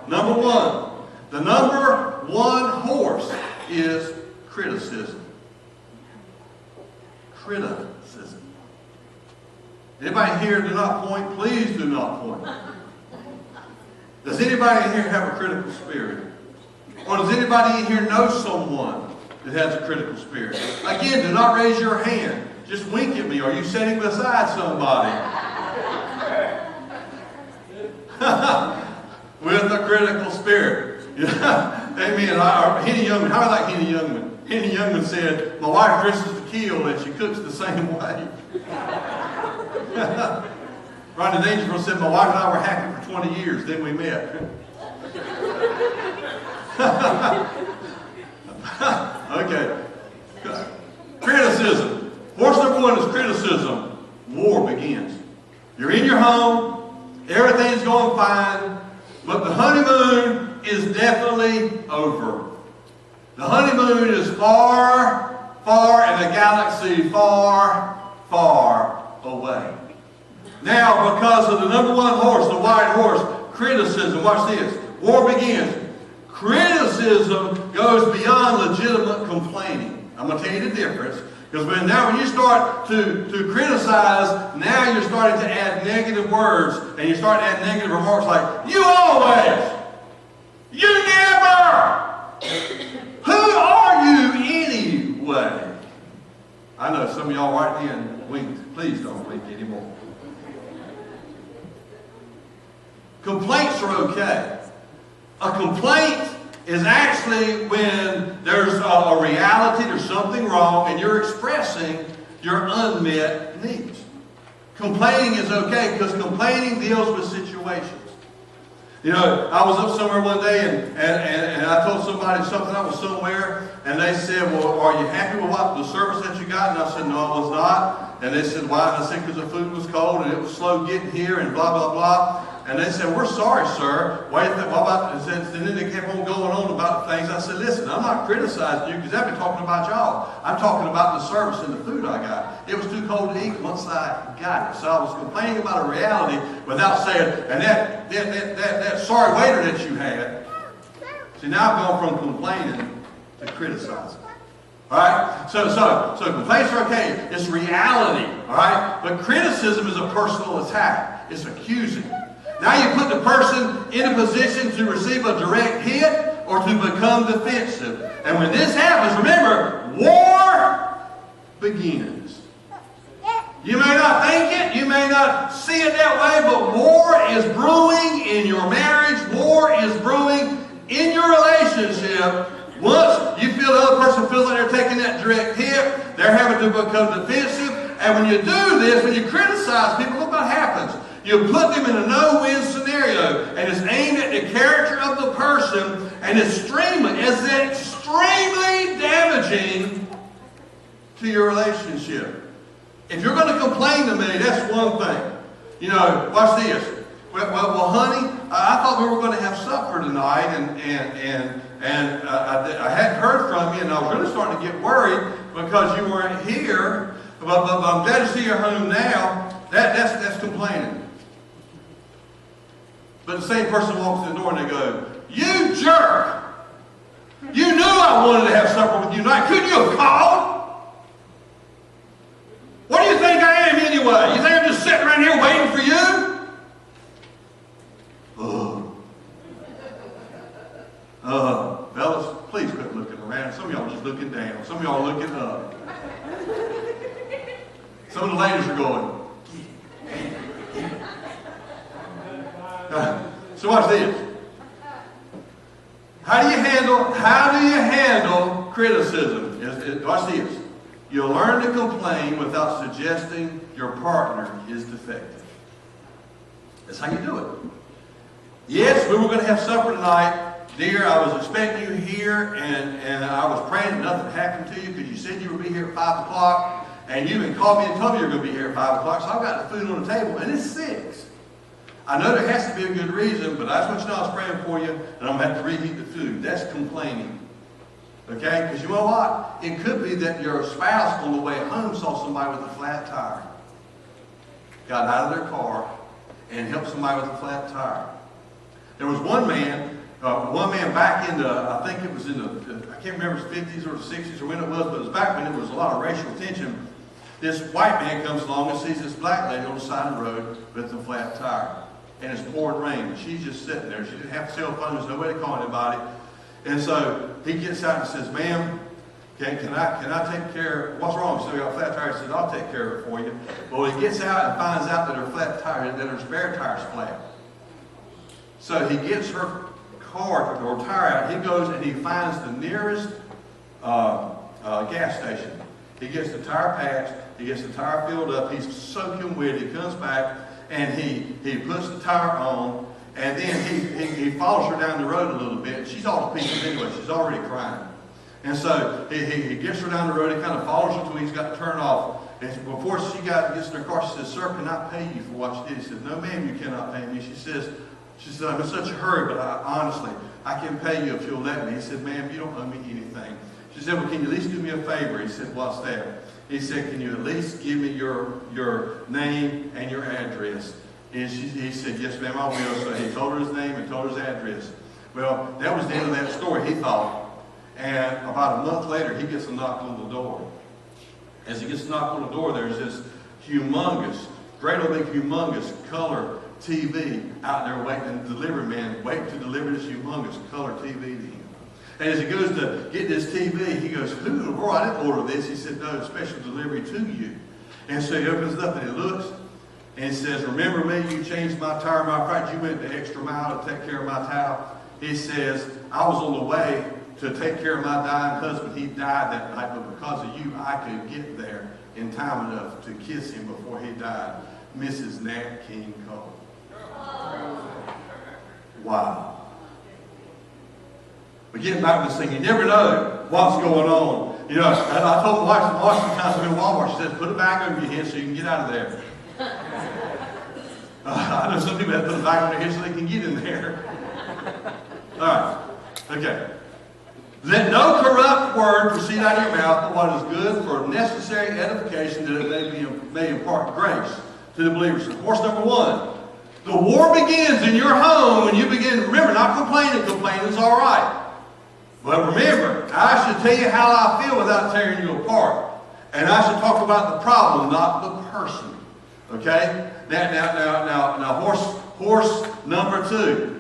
Number one. The number one horse is criticism. Criticism. Anybody here do not point? Please do not point. Does anybody in here have a critical spirit? Or does anybody in here know someone that has a critical spirit? Again, do not raise your hand. Just wink at me. Are you sitting beside somebody with a critical spirit? Amen. Henny Youngman. How do I like Henny Youngman? Henny Youngman said, "My wife dresses to kill and she cooks the same way." Rodney Dangerfield said, "My wife and I were happy for 20 years, then we met." Okay. Criticism. Horse number one is criticism. War begins. You're in your home, everything's going fine, but the honeymoon is definitely over. The honeymoon is far, far in a galaxy far, far away. Now, because of the number one horse, the white horse, criticism, watch this. War begins. Criticism goes beyond legitimate complaining. I'm going to tell you the difference. Because when you start to criticize, now you're starting to add negative words. And you start adding negative remarks like, "You always! You never! Who are you anyway?" I know some of y'all right then winked. Please don't wink anymore. Complaints are okay. A complaint is actually when there's a reality, there's something wrong, and you're expressing your unmet needs. Complaining is okay because complaining deals with situations. You know, I was up somewhere one day and I told somebody something. I was somewhere and they said, "Well, are you happy with what the service that you got?" And I said, "No, I was not." And they said, "Why?" And I said, "Because the food was cold and it was slow getting here and blah, blah, blah." And they said, "We're sorry, sir. What about?" And then they kept on going on about things. I said, "Listen, I'm not criticizing you because I've been talking about y'all. I'm talking about the service and the food I got. It was too cold to eat once I got it." So I was complaining about a reality without saying, "And that sorry waiter that you had." See, now I've gone from complaining to criticizing. All right? So complaints are okay. It's reality. All right? But criticism is a personal attack. It's accusing. Now you put the person in a position to receive a direct hit or to become defensive. And when this happens, remember, war begins. You may not think it, you may not see it that way, but war is brewing in your marriage. War is brewing in your relationship. Once you feel the other person feels like they're taking that direct hit, they're having to become defensive. And when you do this, when you criticize people, look what happens. You put them in a no-win scenario, and it's aimed at the character of the person, and it's extremely damaging to your relationship. If you're going to complain to me, that's one thing. You know, watch this. Well, honey, I thought we were going to have supper tonight, and I hadn't heard from you, and I was really starting to get worried because you weren't here. But I'm glad to see you're home now. That's complaining. But the same person walks in the door and they go, "You jerk! You knew I wanted to have supper with you tonight. Couldn't you have called? What do you think I am anyway? You think I'm just sitting around here waiting for you?" Fellas, please quit looking around. Some of y'all are just looking down. Some of y'all are looking up. Some of the ladies are going. So watch this. How do you handle criticism? Watch this. You'll learn to complain without suggesting your partner is defective. That's how you do it. Yes, we were going to have supper tonight. Dear, I was expecting you here, and I was praying that nothing happened to you because you said you would be here at 5 o'clock, and you even called me and told me you were going to be here at 5 o'clock, so I've got the food on the table, and it's 6. I know there has to be a good reason, but I just want you to know I was praying for you, and I'm going to have to reheat the food. That's complaining. Okay? Because you know what? It could be that your spouse on the way home saw somebody with a flat tire. Got out of their car and helped somebody with a flat tire. There was one man One man back in the, I think it was in the, I can't remember if it's 50s or the 60s or when it was, but it was back when it was a lot of racial tension. This white man comes along and sees this black lady on the side of the road with a flat tire. And it's pouring rain. And she's just sitting there. She didn't have a cell phone. There's no way to call anybody. And so he gets out and says, ma'am, can I take care of, what's wrong? She said, I got a flat tire. He said, I'll take care of it for you. Well, he gets out and finds out that her flat tire, that her spare tire's flat. So he gets her car or tire out. He goes and he finds the nearest gas station. He gets the tire patched. He gets the tire filled up. He's soaking wet. He comes back and he puts the tire on. And then he follows her down the road a little bit. She's all to pieces anyway. She's already crying. And so he gets her down the road. He kind of follows her until he's got to turn off. And before she gets in her car, she says, sir, can I pay you for what you did? He says, no, ma'am, you cannot pay me. She says, I'm in such a hurry, but honestly, I can pay you if you'll let me. He said, ma'am, you don't owe me anything. She said, well, can you at least do me a favor? He said, what's that? He said, can you at least give me your name and your address? And he said, yes, ma'am, I will. So he told her his name and told her his address. Well, that was the end of that story, he thought. And about a month later, he gets a knock on the door. As he gets a knock on the door, there's this humongous, great old big humongous color TV out there waiting, the delivery man waiting to deliver this humongous color TV to him. And as he goes to get this TV, he goes, who in the world? I didn't order this. He said, no, it's special delivery to you. And so he opens it up and he looks and he says, remember me? You changed my tire, my friend. You went the extra mile to take care of my towel. He says, I was on the way to take care of my dying husband. He died that night, but because of you, I could get there in time enough to kiss him before he died. Mrs. Nat King Cole. Wow. But getting back to this thing, you never know what's going on. You know, I told my wife sometimes I'm in Walmart, she says, put a bag over your head so you can get out of there. I know some people have to put a bag on their head so they can get in there. All right. Okay. Let no corrupt word proceed out of your mouth, but what is good for necessary edification, that it may impart grace to the believers. So course number one, the war begins in your home when you begin, remember, not complaining. Complaining is all right. But remember, I should tell you how I feel without tearing you apart. And I should talk about the problem, not the person. Okay? Now, horse number two.